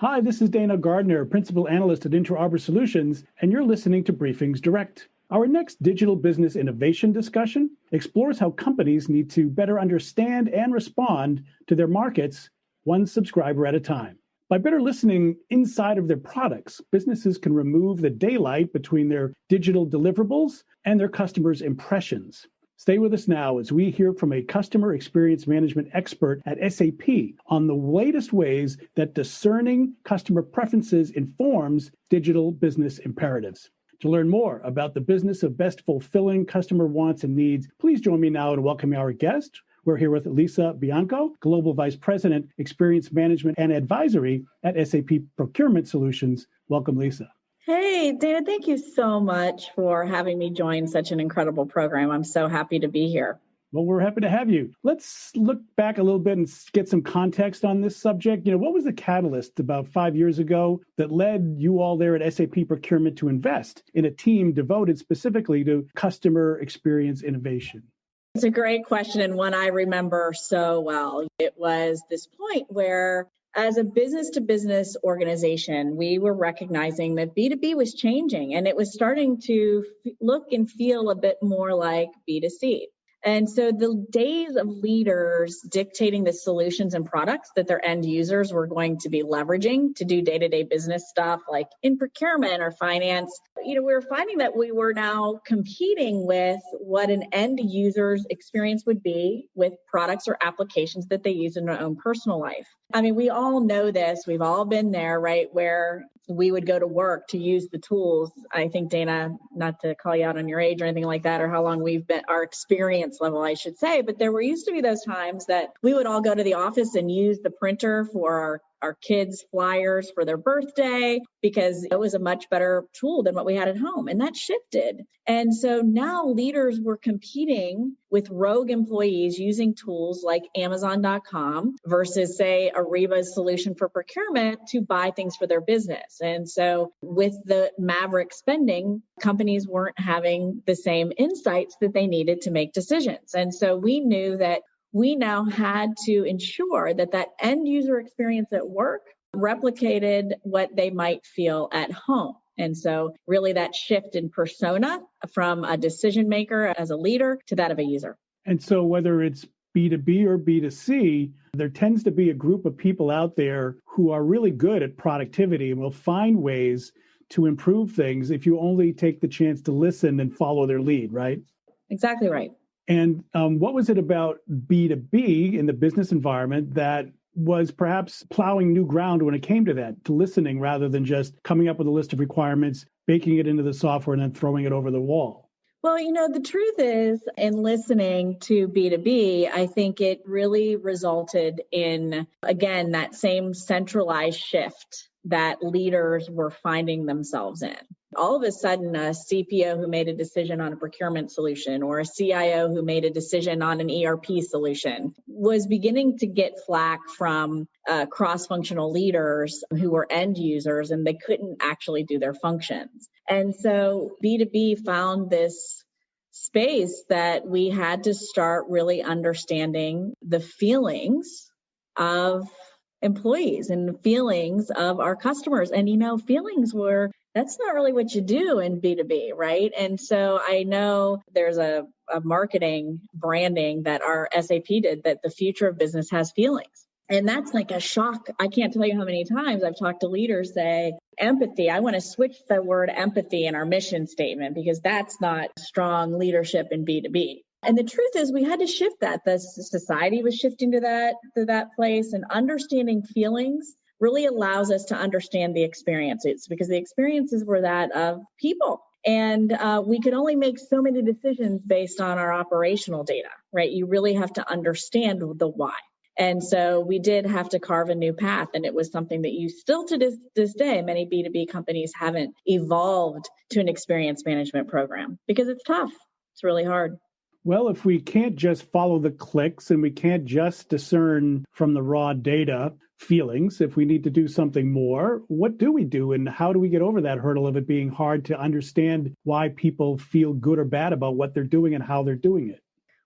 Hi, this is Dana Gardner, Principal Analyst at Inter Arbor Solutions, and you're listening to Briefings Direct. Our next digital business innovation discussion explores how companies need to better understand and respond to their markets, one subscriber at a time. By better listening inside of their products, businesses can remove the daylight between their digital deliverables and their customers' impressions. Stay with us now as we hear from a customer experience management expert at SAP on the latest ways that discerning customer preferences informs digital business imperatives. To learn more about the business of best fulfilling customer wants and needs, please join me now in welcoming our guest. We're here with Lisa Bianco, Global Vice President, Experience Management and Advisory at SAP Procurement Solutions. Welcome, Lisa. Hey, Dana, thank you so much for having me join such an incredible program. I'm so happy to be here. Well, we're happy to have you. Let's look back a little bit and get some context on this subject. What was the catalyst about 5 years ago that led you all there at SAP Procurement to invest in a team devoted specifically to customer experience innovation? It's a great question and one I remember so well. It was this point where, as a business-to-business organization, we were recognizing that B2B was changing and it was starting to look and feel a bit more like B2C. And so the days of leaders dictating the solutions and products that their end users were going to be leveraging to do day-to-day business stuff like in procurement or finance, we were finding that we were now competing with what an end user's experience would be with products or applications that they use in their own personal life. I mean, we all know this. We've all been there, right, where we would go to work to use the tools. I think, Dana, not to call you out on your age or anything like that, or how long we've been, our experience level, I should say, but there used to be those times that we would all go to the office and use the printer for our kids' flyers for their birthday because it was a much better tool than what we had at home. And that shifted. And so now leaders were competing with rogue employees using tools like Amazon.com versus, say, Ariba's solution for procurement to buy things for their business. And so with the maverick spending, companies weren't having the same insights that they needed to make decisions. And so we knew that we now had to ensure that that end user experience at work replicated what they might feel at home. And so really that shift in persona from a decision maker as a leader to that of a user. And so whether it's B2B or B2C, there tends to be a group of people out there who are really good at productivity and will find ways to improve things if you only take the chance to listen and follow their lead, right? Exactly right. And what was it about B2B in the business environment that was perhaps plowing new ground when it came to that, to listening rather than just coming up with a list of requirements, baking it into the software, and then throwing it over the wall? Well, the truth is, in listening to B2B, I think it really resulted in, again, that same centralized shift that leaders were finding themselves in. All of a sudden, a CPO who made a decision on a procurement solution or a CIO who made a decision on an ERP solution was beginning to get flack from cross-functional leaders who were end users, and they couldn't actually do their functions. And so B2B found this space that we had to start really understanding the feelings of employees and the feelings of our customers. And, feelings that's not really what you do in B2B, right? And so I know there's a marketing branding that our SAP did that the future of business has feelings. And that's like a shock. I can't tell you how many times I've talked to leaders say, empathy. I want to switch the word empathy in our mission statement because that's not strong leadership in B2B. And the truth is we had to shift that. The society was shifting to that place, and understanding feelings really allows us to understand the experiences because the experiences were that of people. And we could only make so many decisions based on our operational data, right? You really have to understand the why. And so we did have to carve a new path. And it was something that you still to this day, many B2B companies haven't evolved to an experience management program because it's tough. It's really hard. Well, if we can't just follow the clicks and we can't just discern from the raw data feelings, if we need to do something more, what do we do? And how do we get over that hurdle of it being hard to understand why people feel good or bad about what they're doing and how they're doing it?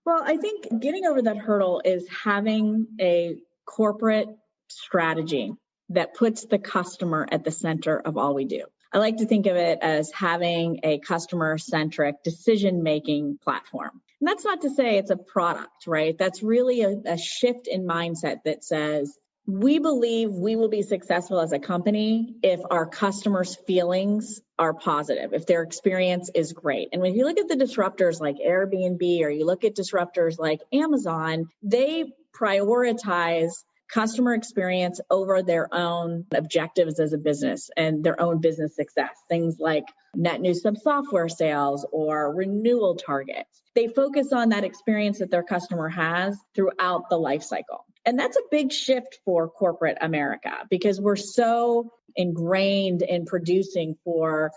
Well, I think getting over that hurdle is having a corporate strategy that puts the customer at the center of all we do. I like to think of it as having a customer-centric decision-making platform. And that's not to say it's a product, right? That's really a shift in mindset that says, we believe we will be successful as a company if our customers' feelings are positive, if their experience is great. And when you look at the disruptors like Airbnb, or you look at disruptors like Amazon, they prioritize customer experience over their own objectives as a business and their own business success. Things like net new sub software sales or renewal targets. They focus on that experience that their customer has throughout the life cycle. And that's a big shift for corporate America, because we're so ingrained in producing for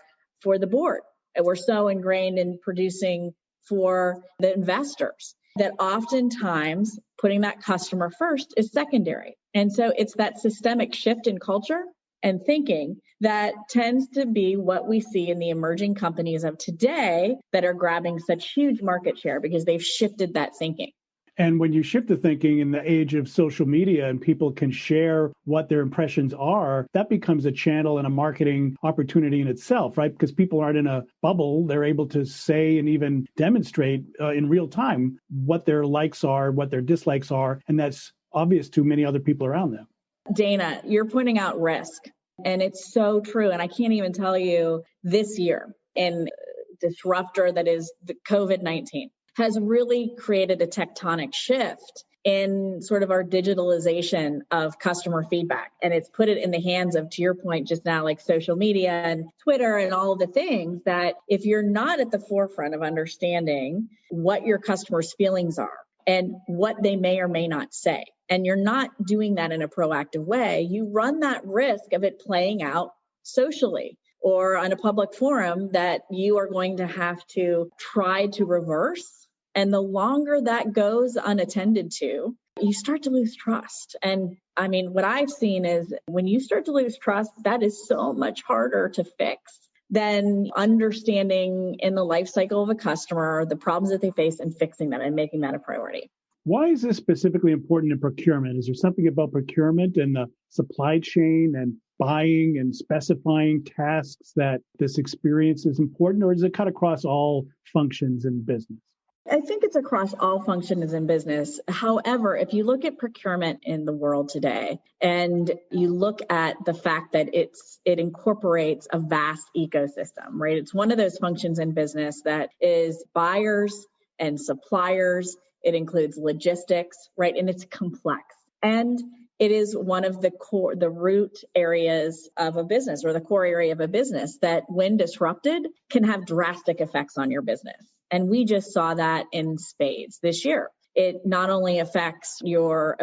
the board. And we're so ingrained in producing for the investors that oftentimes putting that customer first is secondary. And so it's that systemic shift in culture and thinking that tends to be what we see in the emerging companies of today that are grabbing such huge market share, because they've shifted that thinking. And when you shift the thinking in the age of social media and people can share what their impressions are, that becomes a channel and a marketing opportunity in itself, right? Because people aren't in a bubble. They're able to say and even demonstrate in real time what their likes are, what their dislikes are. And that's obvious to many other people around them. Dana, you're pointing out risk, and it's so true. And I can't even tell you, this year in disruptor that is the COVID-19 has really created a tectonic shift in sort of our digitalization of customer feedback. And it's put it in the hands of, to your point just now, like social media and Twitter and all of the things that if you're not at the forefront of understanding what your customers' feelings are and what they may or may not say, and you're not doing that in a proactive way, you run that risk of it playing out socially or on a public forum that you are going to have to try to reverse. And the longer that goes unattended to, you start to lose trust. And I mean, what I've seen is when you start to lose trust, that is so much harder to fix than understanding in the life cycle of a customer the problems that they face and fixing them and making that a priority. Why is this specifically important in procurement? Is there something about procurement and the supply chain and buying and specifying tasks that this experience is important, or does it cut across all functions in business? I think it's across all functions in business. However, if you look at procurement in the world today and you look at the fact that it incorporates a vast ecosystem, right? It's one of those functions in business that is buyers and suppliers. It includes logistics, right? And it's complex. And it is one of the root areas of a business, or the core area of a business, that when disrupted can have drastic effects on your business. And we just saw that in spades this year. It not only affects your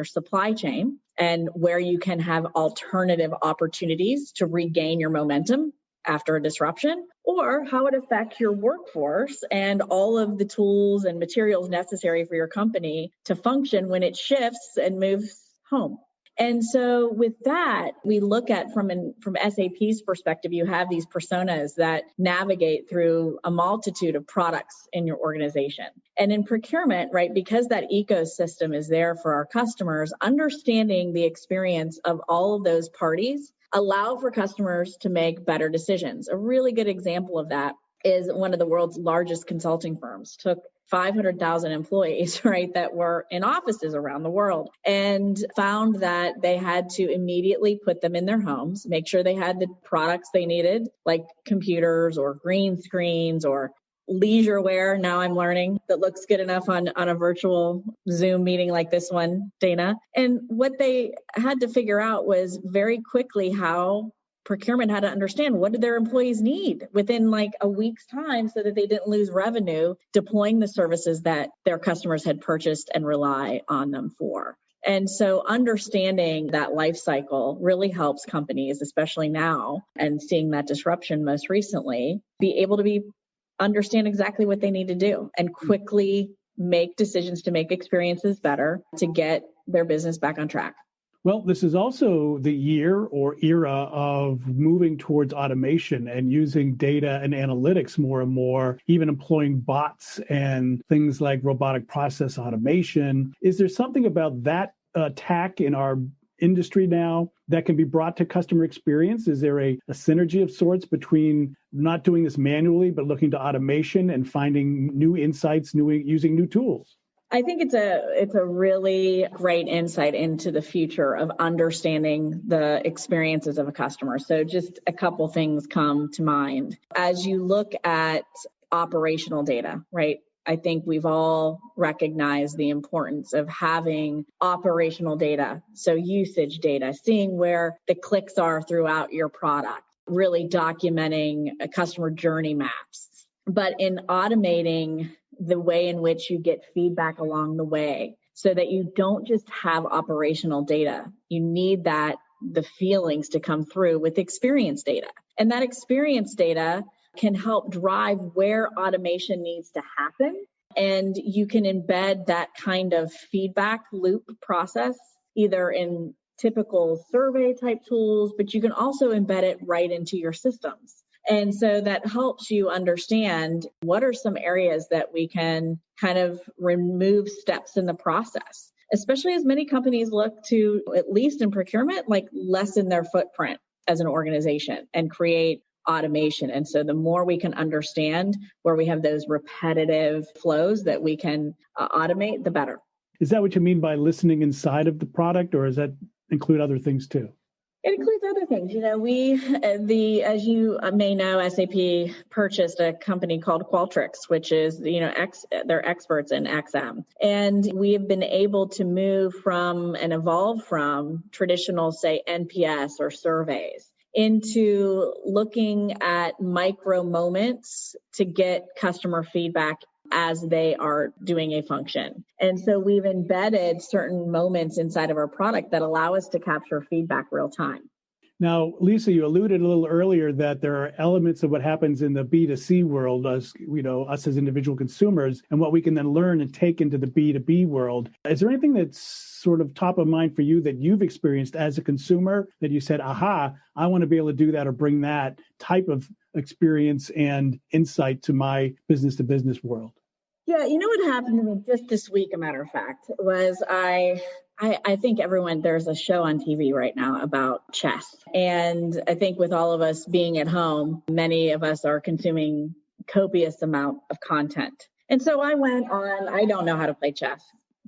supply chain and where you can have alternative opportunities to regain your momentum after a disruption, or how it affects your workforce and all of the tools and materials necessary for your company to function when it shifts and moves home. And so with that, we look at from SAP's perspective, you have these personas that navigate through a multitude of products in your organization. And in procurement, right, because that ecosystem is there for our customers, understanding the experience of all of those parties allow for customers to make better decisions. A really good example of that is one of the world's largest consulting firms took 500,000 employees, right, that were in offices around the world, and found that they had to immediately put them in their homes, make sure they had the products they needed, like computers or green screens or leisure wear. Now I'm learning that looks good enough on a virtual Zoom meeting like this one, Dana. And what they had to figure out was very quickly how procurement had to understand what did their employees need within like a week's time so that they didn't lose revenue deploying the services that their customers had purchased and rely on them for. And so understanding that life cycle really helps companies, especially now, and seeing that disruption most recently, be able to understand exactly what they need to do and quickly make decisions to make experiences better to get their business back on track. Well, this is also the year or era of moving towards automation and using data and analytics more and more, even employing bots and things like robotic process automation. Is there something about that tack in our industry now that can be brought to customer experience? Is there a synergy of sorts between not doing this manually, but looking to automation and finding new insights, using new tools? I think it's a really great insight into the future of understanding the experiences of a customer. So just a couple things come to mind. As you look at operational data, right? I think we've all recognized the importance of having operational data. So usage data, seeing where the clicks are throughout your product, really documenting customer journey maps. But in automating the way in which you get feedback along the way so that you don't just have operational data. You need the feelings to come through with experience data. And that experience data can help drive where automation needs to happen. And you can embed that kind of feedback loop process either in typical survey type tools, but you can also embed it right into your systems. And so that helps you understand what are some areas that we can kind of remove steps in the process, especially as many companies look to, at least in procurement, like lessen their footprint as an organization and create automation. And so the more we can understand where we have those repetitive flows that we can automate, the better. Is that what you mean by listening inside of the product, or does that include other things too? It includes other things. As you may know, SAP purchased a company called Qualtrics, which is, they're experts in XM. And we have been able to move from and evolve from traditional, say, NPS or surveys into looking at micro moments to get customer feedback as they are doing a function. And so we've embedded certain moments inside of our product that allow us to capture feedback real time. Now, Lisa, you alluded a little earlier that there are elements of what happens in the B2C world, us as individual consumers, and what we can then learn and take into the B2B world. Is there anything that's sort of top of mind for you that you've experienced as a consumer that you said, aha, I want to be able to do that or bring that type of experience and insight to my business to business world? Yeah, what happened to me just this week, a matter of fact, was I think there's a show on TV right now about chess. And I think with all of us being at home, many of us are consuming copious amount of content. And so I don't know how to play chess.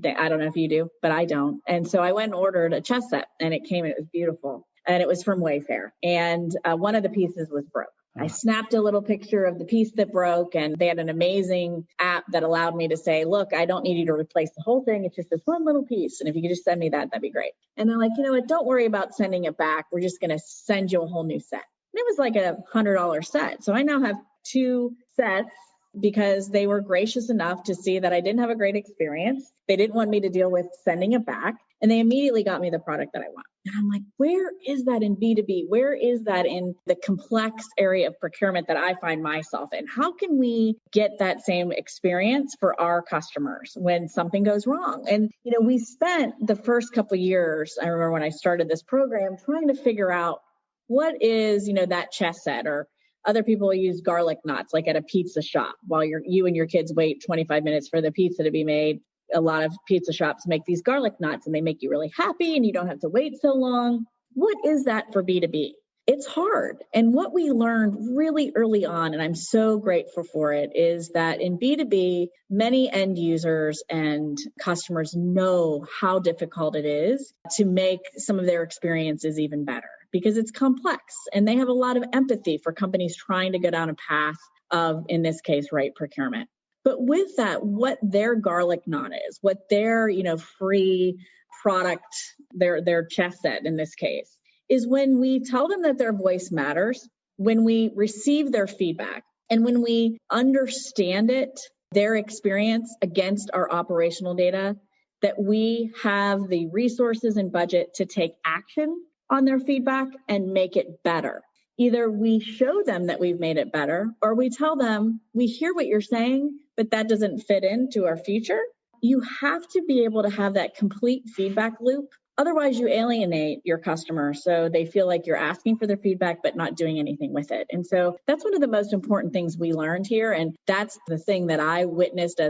I don't know if you do, but I don't. And so I went and ordered a chess set and it came and it was beautiful. And it was from Wayfair. And one of the pieces was broke. I snapped a little picture of the piece that broke, and they had an amazing app that allowed me to say, look, I don't need you to replace the whole thing. It's just this one little piece. And if you could just send me that'd be great. And they're like, you know what? Don't worry about sending it back. We're just going to send you a whole new set. And it was like $100 set. So I now have 2 sets because they were gracious enough to see that I didn't have a great experience. They didn't want me to deal with sending it back. And they immediately got me the product that I want. And I'm like, where is that in B2B? Where is that in the complex area of procurement that I find myself in? How can we get that same experience for our customers when something goes wrong? And, we spent the first couple of years, I remember when I started this program, trying to figure out what is, that chess set, or other people use garlic knots, like at a pizza shop, while you and your kids wait 25 minutes for the pizza to be made. A lot of pizza shops make these garlic knots and they make you really happy and you don't have to wait so long. What is that for B2B? It's hard. And what we learned really early on, and I'm so grateful for it, is that in B2B, many end users and customers know how difficult it is to make some of their experiences even better because it's complex. And they have a lot of empathy for companies trying to go down a path of, in this case, right procurement. But with that, what their garlic knot is, what their, free product, their chess set in this case, is when we tell them that their voice matters, when we receive their feedback, and when we understand it, their experience against our operational data, that we have the resources and budget to take action on their feedback and make it better. Either we show them that we've made it better, or we tell them, we hear what you're saying, but that doesn't fit into our future. You have to be able to have that complete feedback loop. Otherwise, you alienate your customer. So they feel like you're asking for their feedback, but not doing anything with it. And so that's one of the most important things we learned here. And that's the thing that I witnessed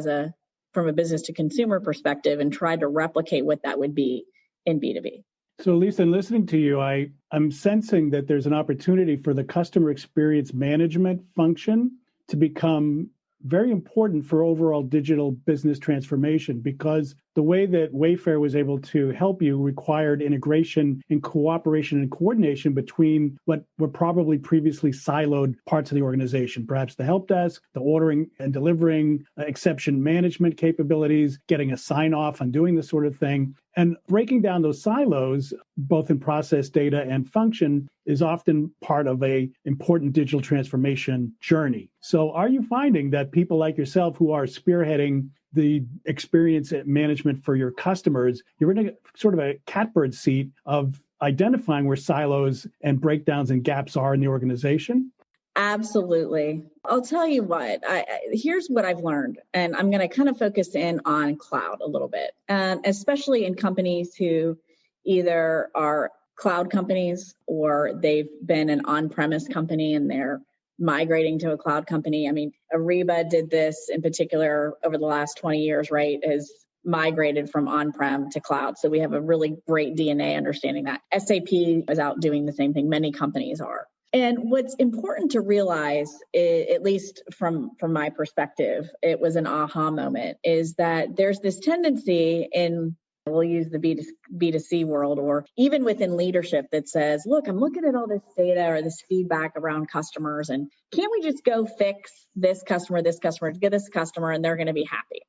from a business to consumer perspective and tried to replicate what that would be in B2B. So, Lisa, in listening to you, I'm sensing that there's an opportunity for the customer experience management function to become very important for overall digital business transformation, because the way that Wayfair was able to help you required integration and cooperation and coordination between what were probably previously siloed parts of the organization, perhaps the help desk, the ordering and delivering, exception management capabilities, getting a sign off on doing this sort of thing. And breaking down those silos, both in process, data, and function, is often part of a important digital transformation journey. So are you finding that people like yourself who are spearheading the experience management for your customers, you're in a sort of a catbird seat of identifying where silos and breakdowns and gaps are in the organization? Absolutely. I'll tell you what, here's what I've learned, and I'm going to kind of focus in on cloud a little bit, and especially in companies who either are cloud companies or they've been an on-premise company and they're migrating to a cloud company. I mean, Ariba did this in particular over the last 20 years, right? Has migrated from on-prem to cloud. So we have a really great DNA understanding that. SAP is out doing the same thing. Many companies are. And what's important to realize, at least from my perspective, it was an aha moment, is that there's this tendency in, we'll use the B2C world, or even within leadership, that says, look, I'm looking at all this data or this feedback around customers, and can't we just go fix this customer, get this customer, and they're going to be happy?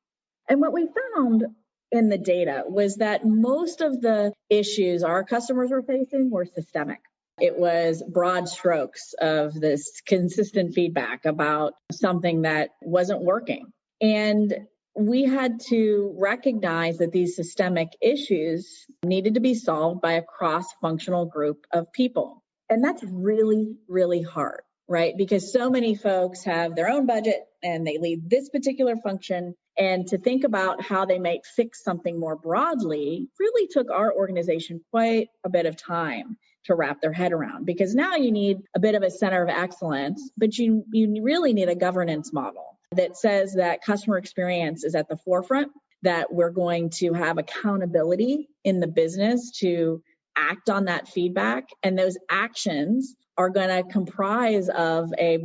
And what we found in the data was that most of the issues our customers were facing were systemic. It was broad strokes of this consistent feedback about something that wasn't working. And we had to recognize that these systemic issues needed to be solved by a cross-functional group of people. And that's really, really hard, right? Because so many folks have their own budget and they lead this particular function. And to think about how they might fix something more broadly really took our organization quite a bit of time to wrap their head around, because now you need a bit of a center of excellence, but you really need a governance model that says that customer experience is at the forefront, that we're going to have accountability in the business to act on that feedback, and those actions are going to comprise of a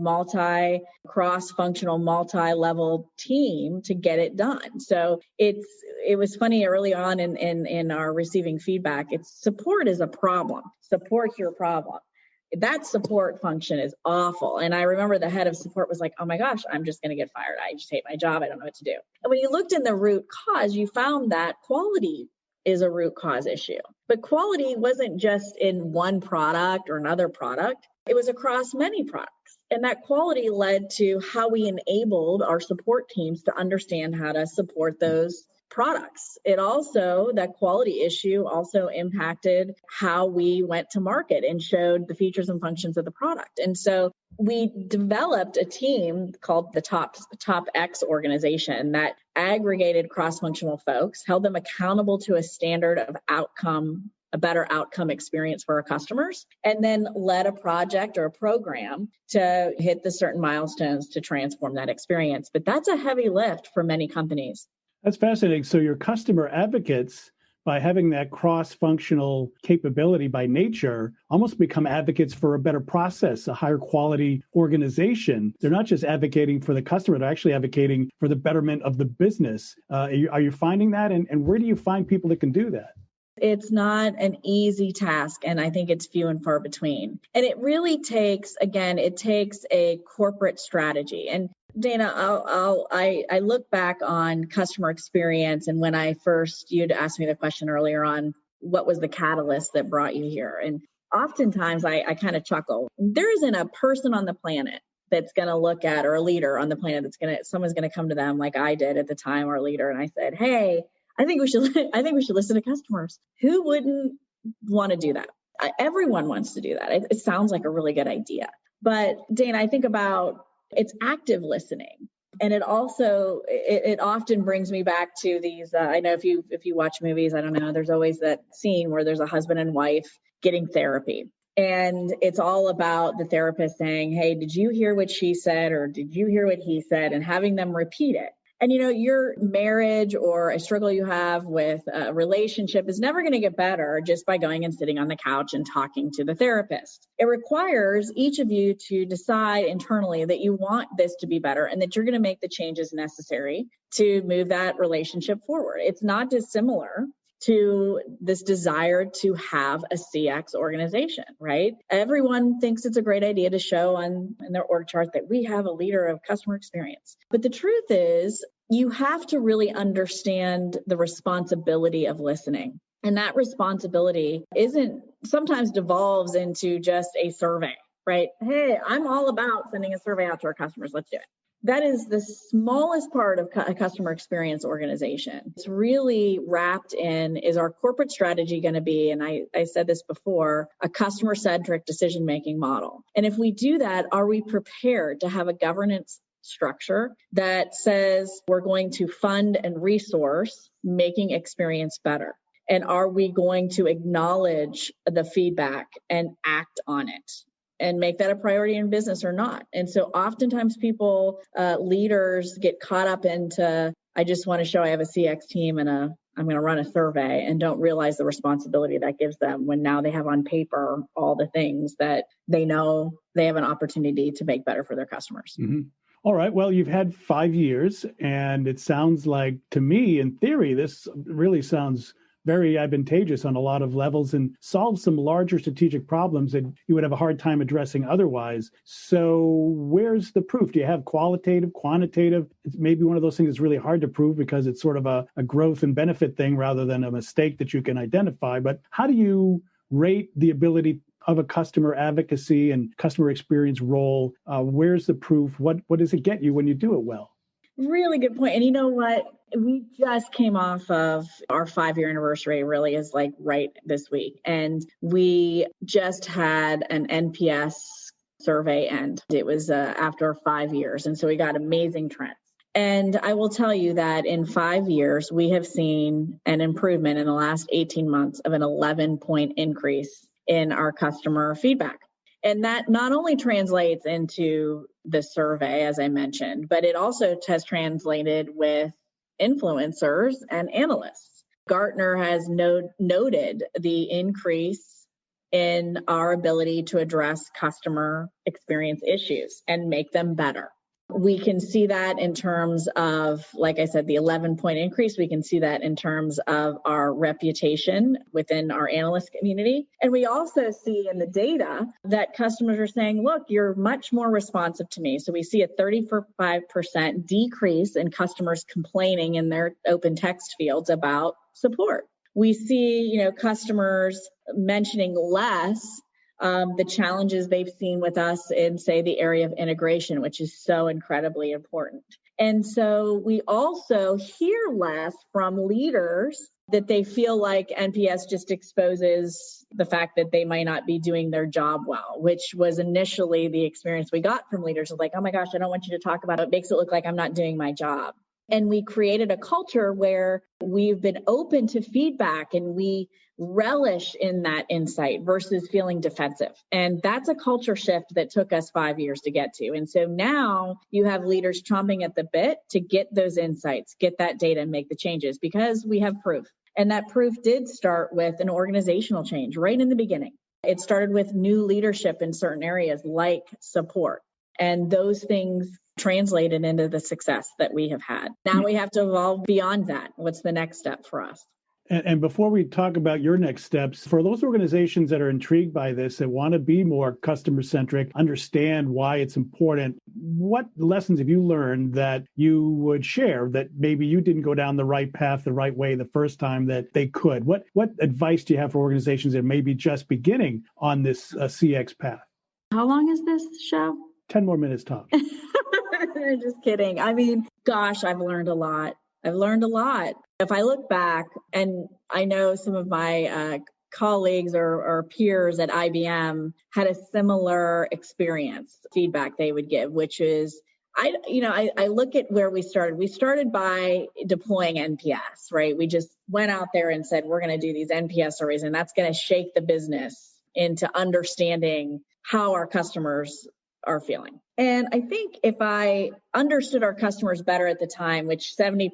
cross-functional, multi-level team to get it done. So it was funny early on in our receiving feedback. It's support is a problem. Support's your problem. That support function is awful. And I remember the head of support was like, oh my gosh, I'm just going to get fired. I just hate my job. I don't know what to do. And when you looked in the root cause, you found that quality is a root cause issue. But quality wasn't just in one product or another product. It was across many products. And that quality led to how we enabled our support teams to understand how to support those products. That quality issue also impacted how we went to market and showed the features and functions of the product. And so we developed a team called the Top X organization that aggregated cross-functional folks, held them accountable to a standard of outcome, a better outcome experience for our customers, and then led a project or a program to hit the certain milestones to transform that experience. But that's a heavy lift for many companies. That's fascinating. So your customer advocates, by having that cross-functional capability by nature, almost become advocates for a better process, a higher quality organization. They're not just advocating for the customer, they're actually advocating for the betterment of the business. Are you finding that? And where do you find people that can do that? It's not an easy task, and I think it's few and far between. And it really takes a corporate strategy. And Dana, I look back on customer experience, and when you'd asked me the question earlier on, what was the catalyst that brought you here? And oftentimes I kind of chuckle. There isn't a person on the planet that's going to look at, or a leader on the planet someone's going to come to them like I did at the time, or a leader, and I said, hey, I think we should listen to customers. Who wouldn't want to do that? Everyone wants to do that. It sounds like a really good idea. But Dana, I think about it's active listening. And it often brings me back to these, I know if you watch movies, I don't know, there's always that scene where there's a husband and wife getting therapy. And it's all about the therapist saying, hey, did you hear what she said? Or did you hear what he said? And having them repeat it. And, your marriage or a struggle you have with a relationship is never going to get better just by going and sitting on the couch and talking to the therapist. It requires each of you to decide internally that you want this to be better and that you're going to make the changes necessary to move that relationship forward. It's not dissimilar to this desire to have a CX organization, right? Everyone thinks it's a great idea to show in their org chart that we have a leader of customer experience. But the truth is, you have to really understand the responsibility of listening. And that responsibility sometimes devolves into just a survey, right? Hey, I'm all about sending a survey out to our customers. Let's do it. That is the smallest part of a customer experience organization. It's really wrapped in, is our corporate strategy going to be, and I said this before, a customer-centric decision-making model? And if we do that, are we prepared to have a governance structure that says we're going to fund and resource making experience better? And are we going to acknowledge the feedback and act on it and make that a priority in business or not? And so oftentimes people, leaders get caught up into, I just want to show I have a CX team and I'm going to run a survey, and don't realize the responsibility that gives them when now they have on paper all the things that they know they have an opportunity to make better for their customers. Mm-hmm. All right. Well, you've had 5 years, and it sounds like, to me, in theory, this really sounds very advantageous on a lot of levels and solves some larger strategic problems that you would have a hard time addressing otherwise. So where's the proof? Do you have qualitative, quantitative? It's maybe one of those things that's really hard to prove because it's sort of a growth and benefit thing rather than a mistake that you can identify. But how do you rate the ability of a customer advocacy and customer experience role? Where's the proof? What does it get you when you do it well? Really good point. And you know what? We just came off of our 5-year anniversary, really is like right this week. And we just had an NPS survey end. It was after 5 years. And so we got amazing trends. And I will tell you that in 5 years, we have seen an improvement in the last 18 months of an 11-point increase in our customer feedback. And that not only translates into the survey, as I mentioned, but it also has translated with influencers and analysts. Gardner has noted the increase in our ability to address customer experience issues and make them better. We can see that in terms of, like I said, the 11-point increase. We can see that in terms of our reputation within our analyst community. And we also see in the data that customers are saying, look, you're much more responsive to me. So we see a 35% decrease in customers complaining in their open text fields about support. We see, customers mentioning less the challenges they've seen with us in, say, the area of integration, which is so incredibly important. And so we also hear less from leaders that they feel like NPS just exposes the fact that they might not be doing their job well, which was initially the experience we got from leaders of like, oh my gosh, I don't want you to talk about it. It makes it look like I'm not doing my job. And we created a culture where we've been open to feedback and we relish in that insight versus feeling defensive. And that's a culture shift that took us 5 years to get to. And so now you have leaders chomping at the bit to get those insights, get that data and make the changes because we have proof. And that proof did start with an organizational change right in the beginning. It started with new leadership in certain areas like support. And those things translated into the success that we have had. Now we have to evolve beyond that. What's the next step for us? And before we talk about your next steps, for those organizations that are intrigued by this, that want to be more customer-centric, understand why it's important, what lessons have you learned that you would share that maybe you didn't go down the right path, the right way the first time that they could? What advice do you have for organizations that may be just beginning on this CX path? How long is this show? 10 more minutes top. Just kidding. I mean, gosh, I've learned a lot. If I look back, and I know some of my colleagues or peers at IBM had a similar experience, feedback they would give, which is, I look at where we started. We started by deploying NPS, right? We just went out there and said, we're going to do these NPS surveys, and that's going to shake the business into understanding how our customers are feeling. And I think if I understood our customers better at the time, which 70%,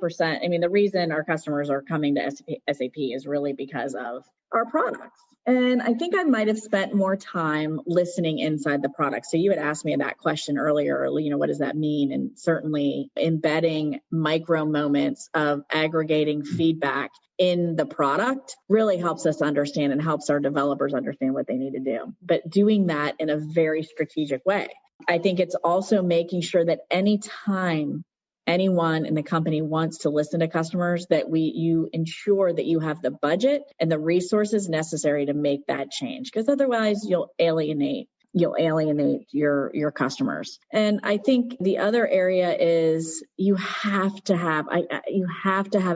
the reason our customers are coming to SAP is really because of our products. And I think I might have spent more time listening inside the product. So you had asked me that question earlier, what does that mean? And certainly embedding micro moments of aggregating feedback in the product really helps us understand and helps our developers understand what they need to do. But doing that in a very strategic way. I think it's also making sure that anytime anyone in the company wants to listen to customers, that you ensure that you have the budget and the resources necessary to make that change, because otherwise you'll alienate your customers. And I think the other area is you have to have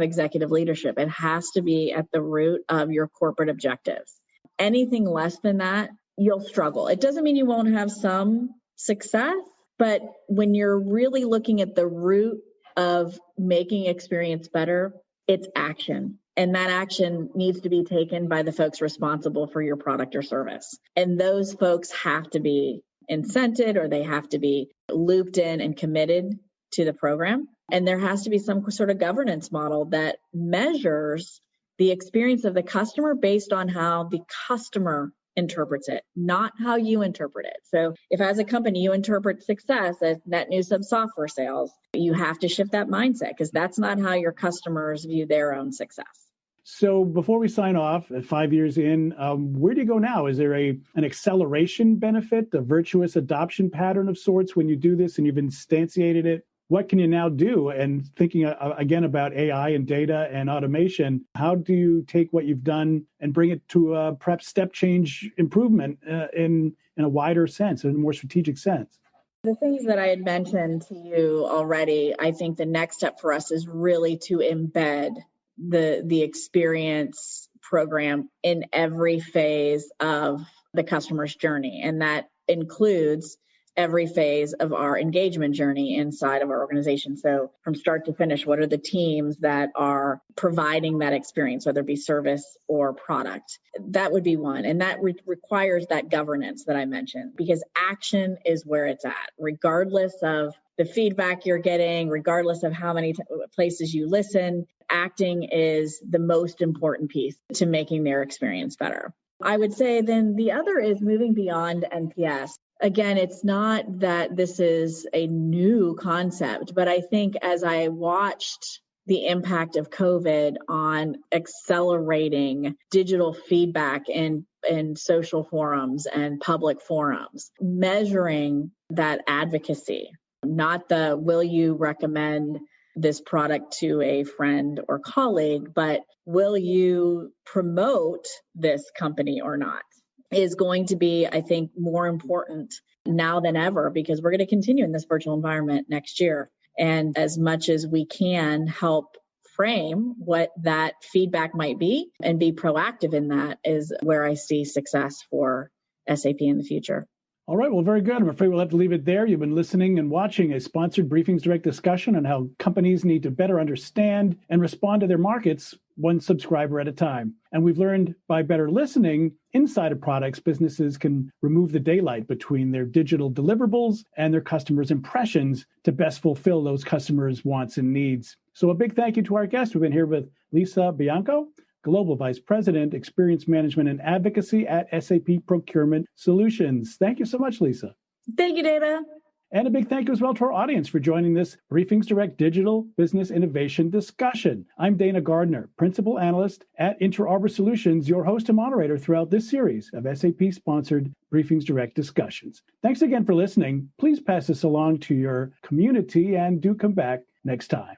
executive leadership. It has to be at the root of your corporate objectives. Anything less than that, you'll struggle. It doesn't mean you won't have some success, but when you're really looking at the root of making experience better, it's action. And that action needs to be taken by the folks responsible for your product or service. And those folks have to be incented, or they have to be looped in and committed to the program. And there has to be some sort of governance model that measures the experience of the customer based on how the customer interprets it, not how you interpret it. So if as a company you interpret success as net new sub software sales, you have to shift that mindset, because that's not how your customers view their own success. So before we sign off, at 5 years in, where do you go now? Is there an acceleration benefit, a virtuous adoption pattern of sorts when you do this and you've instantiated it? What can you now do? And thinking again about AI and data and automation, how do you take what you've done and bring it to a perhaps step change improvement in a wider sense, in a more strategic sense? The things that I had mentioned to you already, I think the next step for us is really to embed the experience program in every phase of the customer's journey. And that includes every phase of our engagement journey inside of our organization. So from start to finish, what are the teams that are providing that experience, whether it be service or product? That would be one. And that requires that governance that I mentioned, because action is where it's at, regardless of the feedback you're getting, regardless of how many places you listen. Acting is the most important piece to making their experience better. I would say then the other is moving beyond NPS. Again, it's not that this is a new concept, but I think as I watched the impact of COVID on accelerating digital feedback in social forums and public forums, measuring that advocacy, not the will you recommend this product to a friend or colleague, but will you promote this company or not, is going to be, I think, more important now than ever, because we're going to continue in this virtual environment next year. And as much as we can help frame what that feedback might be and be proactive in that is where I see success for SAP in the future. All right. Well, very good. I'm afraid we'll have to leave it there. You've been listening and watching a sponsored Briefings Direct discussion on how companies need to better understand and respond to their markets one subscriber at a time. And we've learned by better listening inside of products, businesses can remove the daylight between their digital deliverables and their customers' impressions to best fulfill those customers' wants and needs. So a big thank you to our guest. We've been here with Lisa Bianco, Global Vice President, Experience Management and Advocacy at SAP Procurement Solutions. Thank you so much, Lisa. Thank you, Dana. And a big thank you as well to our audience for joining this Briefings Direct Digital Business Innovation discussion. I'm Dana Gardner, Principal Analyst at Inter Arbor Solutions, your host and moderator throughout this series of SAP-sponsored Briefings Direct discussions. Thanks again for listening. Please pass this along to your community and do come back next time.